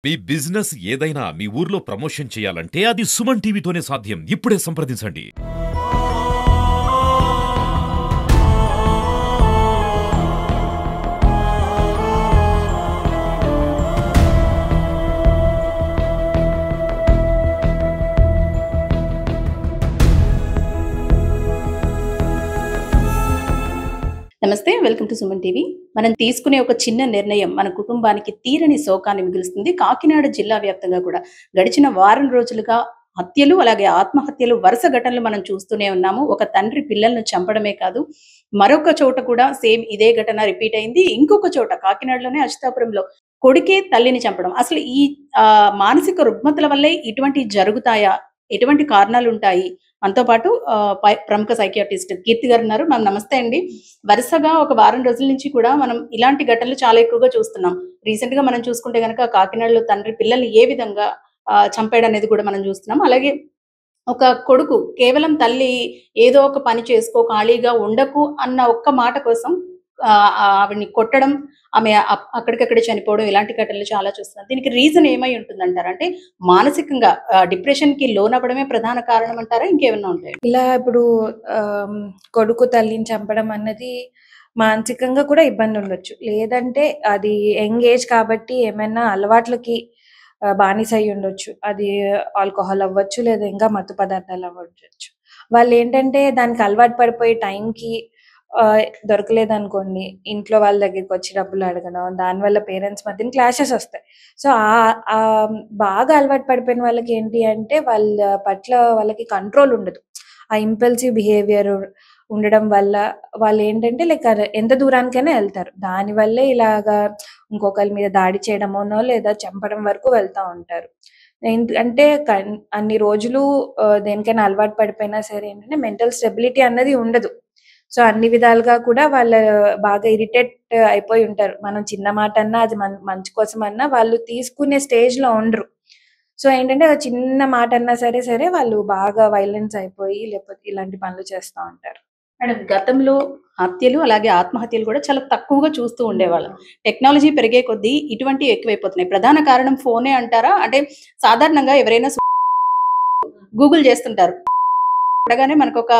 మీ business ఏదైనా మీ ఊర్లో promotion చేయాలంటే అది సుమన్ టీవీతోనే సాధ్యం. ఇప్పుడే సంప్రదించండి. నమస్తే, వెల్కమ్ టు సుమన్ టీవీ. మనం తీసుకునే ఒక చిన్న నిర్ణయం మన కుటుంబానికి తీరని శోకాన్ని మిగులుస్తుంది. కాకినాడ జిల్లా వ్యాప్తంగా కూడా గడిచిన వారం రోజులుగా హత్యలు, అలాగే ఆత్మహత్యలు వరుస ఘటనలు మనం చూస్తూనే ఉన్నాము. ఒక తండ్రి పిల్లలను చంపడమే కాదు, మరొక చోట కూడా సేమ్ ఇదే ఘటన రిపీట్ అయింది. ఇంకొక చోట కాకినాడలోనే అచ్యుతాపురంలో కొడుకే తల్లిని చంపడం. అసలు ఈ మానసిక రుగ్మతల వల్లే ఇటువంటి జరుగుతాయా? ఎటువంటి కారణాలుంటాయి? మనతో పాటు ప్రముఖ సైకియాట్రిస్ట్ కీర్తి గారు ఉన్నారు. మ్యామ్ నమస్తే అండి. వరుసగా ఒక వారం రోజుల నుంచి కూడా మనం ఇలాంటి ఘటనలు చాలా ఎక్కువగా చూస్తున్నాం. రీసెంట్ గా మనం చూసుకుంటే గనక కాకినాడలో తండ్రి పిల్లల్ని ఏ విధంగా చంపాడనేది కూడా మనం చూస్తున్నాం. అలాగే ఒక కొడుకు కేవలం తల్లి ఏదో ఒక పని చేసుకో, ఖాళీగా ఉండకు అన్న ఒక్క మాట కోసం ఆవిడని కొట్టడం, ఆమె అక్కడికక్కడే చనిపోవడం, ఇలాంటి ఘటనలు చాలా చూస్తున్నాం. దీనికి రీజన్ ఏమై ఉంటుందంటారా? అంటే మానసికంగా డిప్రెషన్‌కి లోనవ్వడమే ప్రధాన కారణం అంటారా? ఇంకేమన్నా ఉంటాయా? ఇలా ఇప్పుడు కొడుకు తల్లిని చంపడం అన్నది మానసికంగా కూడా ఇబ్బందుండొచ్చు. లేదంటే అది యంగ్ ఏజ్ కాబట్టి ఏమైనా అలవాట్లకి బానిస అయ్యుండొచ్చు. అది ఆల్కహాల్ అవ్వచ్చు, లేదా ఇంకా మత్తు పదార్థాలు అవ్వొచ్చు. వాళ్ళేంటంటే దానికి అలవాటు పడిపోయి టైంకి దొరకలేదనుకోండి, ఇంట్లో వాళ్ళ దగ్గరికొచ్చి డబ్బులు అడగడం, దానివల్ల పేరెంట్స్ మధ్యన క్లాషెస్ ఒస్తాయి. సో, బాగా అలవాటు పడిపోయిన వాళ్ళకేంటి అంటే, వాళ్ళ పట్ల వాళ్ళకి కంట్రోల్ ఉండదు. ఆ ఇంపల్సివ్ బిహేవియర్ ఉండడం వల్ల వాళ్ళేంటంటే ఎంత దూరానికైనా ఎళ్తారు. దానివల్లే ఇలాగా ఇంకొకళ్ళ మీద దాడి చేయడమోనో, లేదా చంపడం వరకు వెళ్తా ఉంటారు. అంటే అన్ని రోజులు దేనికైనా అలవాటు పడిపోయినా సరే ఏంటంటే, మెంటల్ స్టెబిలిటీ అన్నది ఉండదు. సో, అన్ని విధాలుగా కూడా బాగా ఇరిటేట్ అయిపోయి ఉంటారు. మనం చిన్న మాటన్నా అది మంచి కోసమన్నా వాళ్ళు తీసుకునే స్టేజ్‌లో ఉండరు. సో, ఏంటంటే ఒక చిన్న మాటన్నా సరే వాళ్ళు బాగా వైలెన్స్ అయిపోయి లేకపోతే ఇలాంటి పనులు చేస్తా ఉంటారు. మేడం, గతంలో హత్యలు, అలాగే ఆత్మహత్యలు కూడా చాలా తక్కువగా చూస్తూ ఉండేవాళ్ళం. టెక్నాలజీ పెరిగే కొద్దీ ఇటువంటివి ఎక్కువైపోతున్నాయి. ప్రధాన కారణం ఫోనే అంటారా? అంటే సాధారణంగా ఎవరైనా గూగుల్ చేస్తుంటారు. చూడగానే మనకొక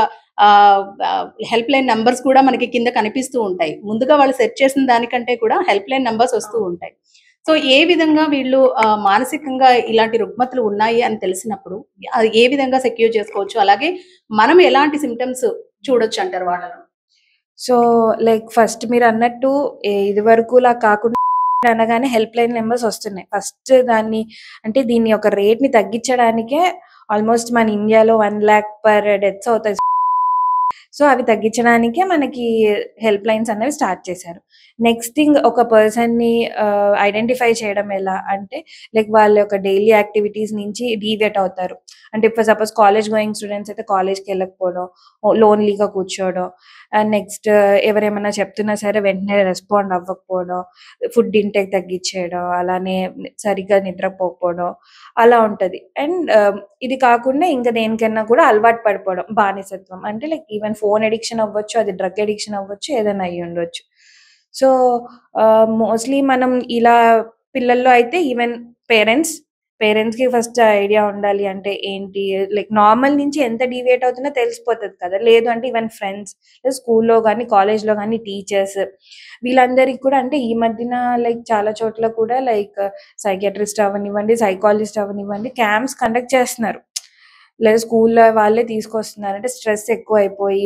హెల్ప్ లైన్ నంబర్స్ కూడా మనకి కింద కనిపిస్తూ ఉంటాయి. ముందుగా వాళ్ళు సెర్చ్ చేసిన దానికంటే కూడా హెల్ప్ లైన్ నంబర్స్ వస్తూ ఉంటాయి. సో, ఏ విధంగా వీళ్ళు మానసికంగా ఇలాంటి రుగ్మతలు ఉన్నాయి అని తెలిసినప్పుడు అది ఏ విధంగా సెక్యూర్ చేసుకోవచ్చు? అలాగే మనం ఎలాంటి సింప్టమ్స్ చూడొచ్చంటారు వాళ్ళలో? సో, ఫస్ట్ మీరన్నట్టు ఇదివరకులా కాకుండా అనగానే హెల్ప్ లైన్ నంబర్స్ వస్తున్నాయి. ఫస్ట్ అంటే దీని యొక్క రేట్‌ని తగ్గించడానికే ఆల్‌మోస్ట్ మన ఇండియాలో 1,00,000 పర్ డెత్స్ అవుతాయి. సో, అవి తగ్గించడానికే మనకి హెల్ప్ లైన్స్ అనేవి స్టార్ట్ చేశారు. నెక్స్ట్ థింగ్ ఒక పర్సన్‌ని ఐడెంటిఫై చేయడం ఎలా అంటే, వాళ్ళ యొక్క డైలీ యాక్టివిటీస్ నుంచి డీవియేట్ అవుతారు. అంటే ఇప్పుడు సపోజ్ కాలేజ్ గోయింగ్ స్టూడెంట్స్ అయితే కాలేజ్‌కెళ్ళకపోవడం, లోన్‌లీగా కూర్చోవడం, అండ్ నెక్స్ట్ ఎవరేమన్నా చెప్తున్నా సరే వెంటనే రెస్పాండ్ అవ్వకపోవడం, ఫుడ్ ఇంటేక్ తగ్గిచ్చేయడం, అలానే సరిగ్గా నిద్రపోకపోవడం అలా ఉంటది. అండ్ ఇది కాకుండా ఇంకా దేనికన్నా కూడా అలవాటు పడిపోవడం, బానిసత్వం. అంటే ఈవెన్ ఫోన్ అడిక్షన్ అవ్వచ్చు, అది డ్రగ్ అడిక్షన్ అవ్వచ్చు, ఏదైనా అయ్యుండొచ్చు. సో, మోస్ట్‌లీ మనం ఇలా పిల్లల్లో అయితే ఈవెన్ పేరెంట్స్‌కి ఫస్ట్ ఐడియా ఉండాలి. అంటే ఏంటి, నార్మల్ నుంచి ఎంత డీవియేట్ అవుతుందో తెలిసిపోతది కదా! లేదు అంటే ఈవెన్ ఫ్రెండ్స్, స్కూల్‌లో గాని, కాలేజ్‌లో గాని టీచర్స్ వీళ్ళందరికి కూడా అంటే ఈ మధ్యన చాలా చోట్ల కూడా సైకియాట్రిస్ట్ అవ్వనివ్వండి, సైకాలజిస్ట్ అవ్వనివ్వండి, క్యాంప్స్ కండక్ట్ చేస్తున్నారు. లేదా స్కూల్‌లో వాళ్ళే తీసుకొస్తున్నారు. అంటే స్ట్రెస్ ఎక్కువైపోయి,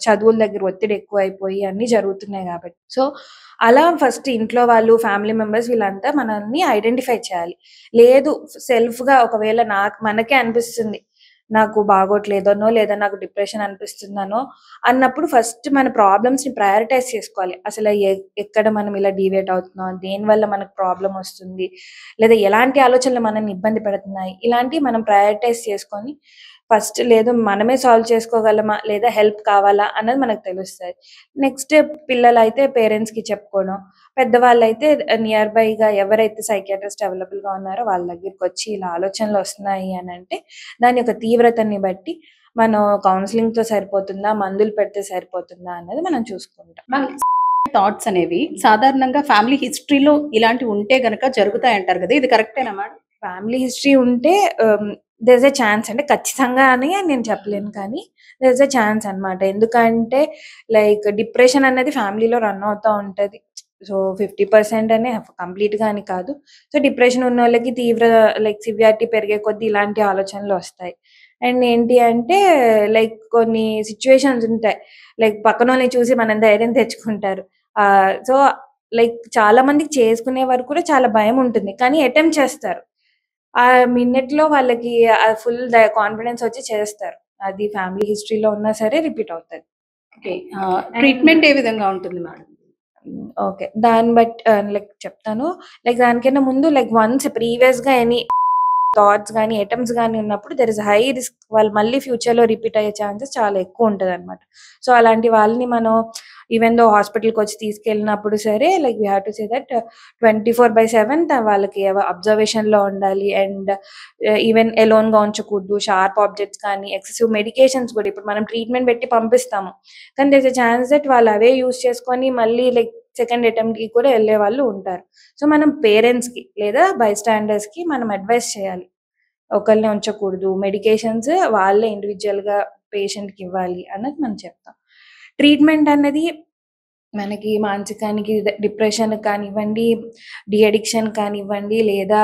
చదువుల దగ్గర ఒత్తిడి ఎక్కువైపోయి అన్నీ జరుగుతున్నాయి గాబట్టి. సో, అలా ఫస్ట్ ఇంట్లో వాళ్ళు, ఫ్యామిలీ మెంబర్స్ వీళ్ళంతా మనల్ని ఐడెంటిఫై చేయాలి. లేదు సెల్ఫ్‌గా ఒకవేళ మనకే అనిపిస్తుంది, నాకు బాగోట్లేదనో, లేదా నాకు డిప్రెషన్ అనిపిస్తుందనో అన్నప్పుడు ఫస్ట్ మన ప్రాబ్లమ్స్‌ని ప్రయారిటైజ్ చేసుకోవాలి. అసలు ఎక్కడ మనం ఇలా డీవియేట్ అవుతున్నాం? దేనివల్ల మనకు ప్రాబ్లమ్ వస్తుంది? లేదా ఎలాంటి ఆలోచనలు మనల్ని ఇబ్బంది పెడుతున్నాయి? ఇలాంటివి మనం ప్రయారిటైజ్ చేసుకొని ఫస్ట్ లేదు మనమే సాల్వ్ చేసుకోగలమా? లేదా హెల్ప్ కావాలా? అన్నది మనకు తెలుస్తది. నెక్స్ట్ పిల్లలైతే పేరెంట్స్‌కి చెప్పుకోవడం. పెద్దవాళ్ళైతే నియర్ బైగా ఎవరైతే సైకియాట్రిస్ట్ అవైలబుల్‌గా ఉన్నారో వాళ్ళ దగ్గరికొచ్చి ఇలా ఆలోచనలొస్తున్నాయి అనంటే, దాని యొక్క తీవ్రతని బట్టి మనం కౌన్సెలింగ్‌తో సరిపోతుందా? మందులు పెడితే సరిపోతుందా? అన్నది మనం చూసుకుంటాం. థాట్స్ అనేవి సాధారణంగా ఫ్యామిలీ హిస్టరీలో ఇలాంటివి ఉంటే గనక జరుగుతాయంటారు కదా! ఇది కరెక్టేనా మేడం? ఫ్యామిలీ హిస్టరీ ఉంటే దేర్ ఇస్ ఎ ఛాన్స్, అంటే ఖచ్చితంగా అని నేను చెప్పలేను కానీ దేర్ ఇస్ ఎ ఛాన్స్ అన్నమాట. ఎందుకంటే లైక్ డిప్రెషన్ అనేది ఫ్యామిలీలో రన్ అవుతా ఉంటది. సో 50% అనే కంప్లీట్‌గా అని కాదు. సో డిప్రెషన్ ఉన్నోళ్ళకి తీవ్ర లైక్ సివియారిటీ పెరిగే కొద్దీ ఇలాంటి ఆలోచనలు వస్తాయి. అండ్ ఏంటి అంటే లైక్ కొన్ని సిట్యుయేషన్స్ ఉంటాయి. లైక్ పక్కనోళ్ళని చూసి మనం ధైర్యం తెచ్చుకుంటారు. సో లైక్ చాలా మందికి చేసుకునే వరకు కూడా చాలా భయం ఉంటుంది. కానీ అటెంప్ట్ చేస్తారు. ఆ మినిట్‌లో వాళ్ళకి ఫుల్ కాన్ఫిడెన్స్ వచ్చి చేస్తారు. అది ఫ్యామిలీ హిస్టరీలో ఉన్నా సరే రిపీట్ అవుతది. ఓకే. ట్రీట్మెంట్ ఏ విధంగా ఉంటుంది మేడం? ఓకే. దాన్ని బట్టి లైక్ చెప్తాను. లైక్ దానికన్నా ముందు లైక్ వన్స్ ప్రీవియస్‌గా ఎనీ థాట్స్ గాని, అటెంప్ట్స్ గాని ఉన్నప్పుడు దేర్ ఇస్ హై రిస్క్ వాళ్ళు మళ్ళీ ఫ్యూచర్‌లో రిపీట్ అయ్యే ఛాన్సెస్ చాలా ఎక్కువ ఉంటదన్నమాట. సో అలాంటి వాళ్ళని మనం ఈవెన్ దో హాస్పిటల్‌కొచ్చి తీసుకెళ్ళినప్పుడు సరే like we have to say that 24/7 వాళ్ళకి అబ్జర్వేషన్‌లో ఉండాలి. అండ్ ఈవెన్ ఎలోన్‌గా ఉంచకూడదు. షార్ప్ ఆబ్జెక్ట్స్ కానీ, ఎక్సెసివ్ మెడికేషన్స్ కూడా ఇప్పుడు మనం ట్రీట్మెంట్ పెట్టి పంపిస్తాము. కానీ there is a chance that వాళ్ళు అవే యూజ్ చేసుకొని మళ్ళీ లైక్ సెకండ్ అటెంప్ట్‌కి కూడా ఎళ్ళేవాళ్ళు ఉంటారు. సో మనం పేరెంట్స్‌కి లేదా బైస్టాండర్స్‌కి మనం అడ్వైస్ చేయాలి. ఒకళ్ళనే ఉంచకూడదు. మెడికేషన్స్ వాళ్ళే ఇండివిడ్యువల్‌గా పేషెంట్‌కి ఇవ్వాలి అన్నది మనం చెప్తాం. ట్రీట్మెంట్ అన్నది మనకి మానసికానికి డిప్రెషన్ కానివ్వండి, డీ అడిక్షన్ కానివ్వండి, లేదా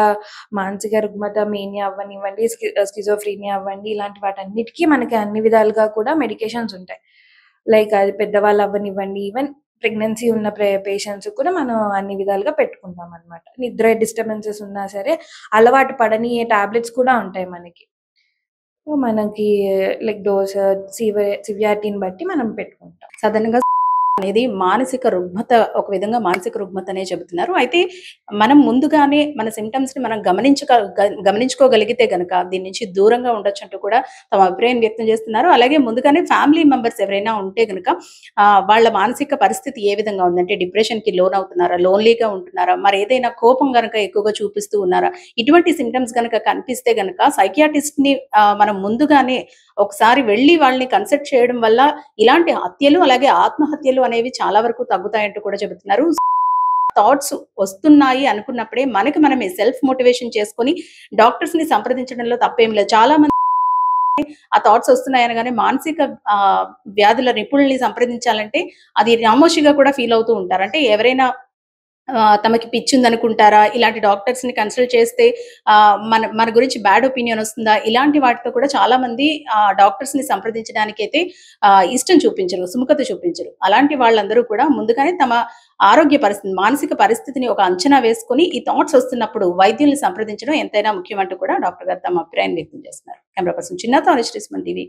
మానసిక రుగ్మత మేనియా అవ్వనివ్వండి, స్కిజోఫ్రీనియా అవ్వండి, ఇలాంటి వాటన్నిటికీ మనకి అన్ని విధాలుగా కూడా మెడికేషన్స్ ఉంటాయి. లైక్ అది పెద్దవాళ్ళు అవ్వనివ్వండి, ఈవెన్ ప్రెగ్నెన్సీ ఉన్న పేషెంట్స్ కూడా మనం అన్ని విధాలుగా పెట్టుకుంటాం అన్నమాట. నిద్ర డిస్టర్బెన్సెస్ ఉన్నా సరే అలవాటు పడని టాబ్లెట్స్ కూడా ఉంటాయి మనకి. సో మనకి లైక్ డోస్ సివియారిటీని బట్టి మనం పెట్టుకుంటాం. సాధారణంగా అనేది మానసిక రుగ్మత, ఒక విధంగా మానసిక రుగ్మత అనే చెబుతున్నారు. అయితే మనం ముందుగానే మన సిమ్టమ్స్ ని మనం గమనించుకోగలిగితే గనక దీని నుంచి దూరంగా ఉండొచ్చు అంటూ కూడా తమ అభిప్రాయం వ్యక్తం చేస్తున్నారు. అలాగే ముందుగానే ఫ్యామిలీ మెంబర్స్ ఎవరైనా ఉంటే గనక వాళ్ళ మానసిక పరిస్థితి ఏ విధంగా ఉందంటే డిప్రెషన్ కి లోన్ అవుతున్నారా, లోన్లీగా ఉంటున్నారా, మరి ఏదైనా కోపం గనక ఎక్కువగా చూపిస్తూ ఉన్నారా, ఇటువంటి సిమ్టమ్స్ గనక కనిపిస్తే గనక సైకియాట్రిస్ట్ ని మనం ముందుగానే ఒకసారి వెళ్ళి వాళ్ళని కన్సల్ట్ చేయడం వల్ల ఇలాంటి హత్యలు అలాగే ఆత్మహత్యలు అనేవి చాలా వరకు తగ్గుతాయంటూ కూడా చెబుతున్నారు. థాట్స్ వస్తున్నాయి అనుకున్నప్పుడే మనకి మనమే సెల్ఫ్ మోటివేషన్ చేసుకొని డాక్టర్స్ ని సంప్రదించడంలో తప్పేం లేదు. చాలా మంది ఆ థాట్స్ వస్తున్నాయి అనగానే మానసిక వ్యాధుల నిపుణుల్ని సంప్రదించాలంటే అది నామోషిగా కూడా ఫీల్ అవుతూ ఉంటారు. అంటే ఎవరైనా తమకి పిచ్చుందనుకుంటారా? ఇలాంటి డాక్టర్స్‌ని కన్సల్ట్ చేస్తే మన మన గురించి బ్యాడ్ ఒపీనియన్ వస్తుందా? ఇలాంటి వాటితో కూడా చాలా మంది డాక్టర్స్‌ని సంప్రదించడానికైతే ఇష్టం చూపించరు, సుముఖత చూపించరు. అలాంటి వాళ్ళందరూ కూడా ముందుగానే తమ ఆరోగ్య పరిస్థితి, మానసిక పరిస్థితిని ఒక అంచనా వేసుకొని ఈ థాట్స్ వస్తున్నప్పుడు వైద్యుల్ని సంప్రదించడం ఎంతైనా ముఖ్యం అంటూ కూడా డాక్టర్ గారు తమ అభిప్రాయాన్ని వ్యక్తం చేస్తున్నారు. కెమెరా పర్సన్ చిన్నతో అనుశ్రీ సుమన్ టీవీ.